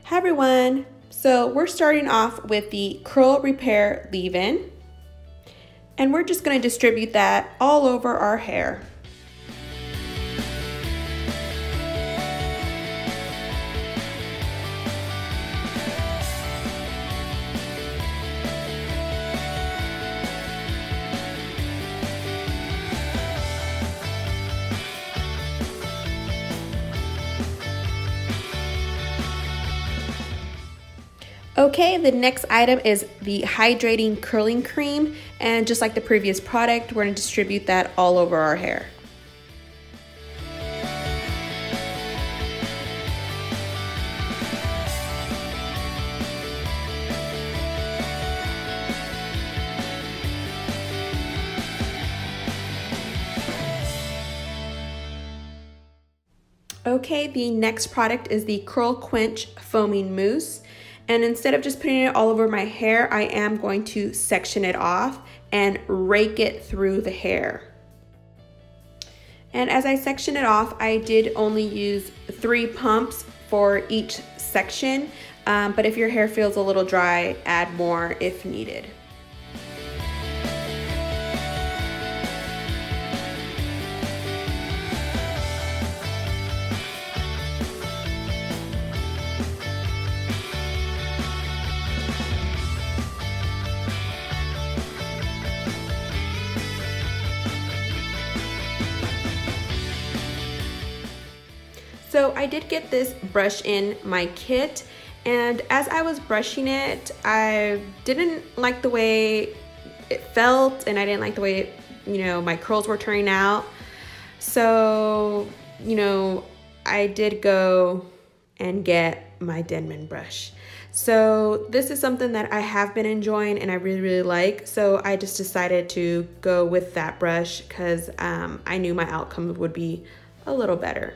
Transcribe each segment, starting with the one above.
Hi everyone! So we're starting off with the Curl Repair Leave-In, and we're just going to distribute that all over our hair. Okay, the next item is the Hydrating Curling Cream, and just like the previous product, we're going to distribute that all over our hair. Okay, the next product is the Curl Quench Foaming Mousse. And instead of just putting it all over my hair, I am going to section it off and rake it through the hair. And as I section it off, I did only use 3 pumps for each section, but if your hair feels a little dry, add more if needed. So I did get this brush in my kit, and as I was brushing it, I didn't like the way it felt, and I didn't like the way, my curls were turning out. So, I did go and get my Denman brush. So this is something that I have been enjoying and I really, really like. So I just decided to go with that brush because I knew my outcome would be a little better.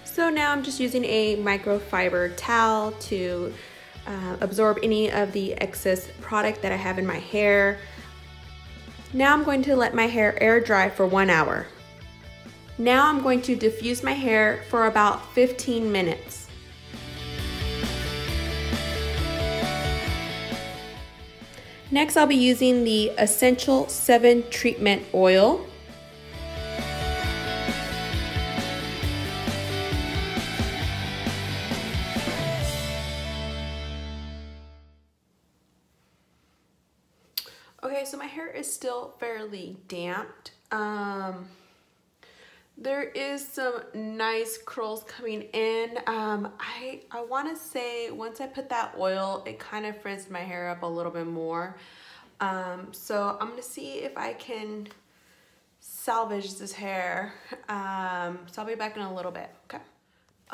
So now I'm just using a microfiber towel to absorb any of the excess product that I have in my hair. Now I'm going to let my hair air dry for 1 hour. Now I'm going to diffuse my hair for about 15 minutes. Next, I'll be using the Essential 7 Treatment Oil. Okay, so my hair is still fairly damped. There is some nice curls coming in. I want to say once I put that oil, it kind of frizzed my hair up a little bit more. So I'm gonna see if I can salvage this hair. So I'll be back in a little bit, okay?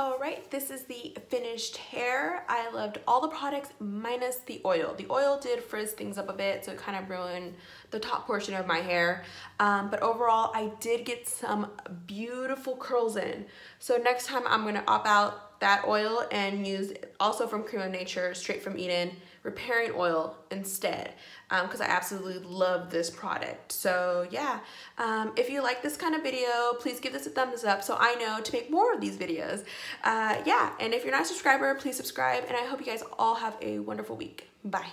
All right, this is the finished hair. I loved all the products minus the oil. The oil did frizz things up a bit, so it kind of ruined the top portion of my hair. But overall, I did get some beautiful curls in. So next time I'm gonna opt out that oil and use also from Creme of Nature, straight from Eden, repairing oil instead, because I absolutely love this product. So yeah, if you like this kind of video, please give this a thumbs up so I know to make more of these videos. Yeah, and if you're not a subscriber, please subscribe, and I hope you guys all have a wonderful week. Bye.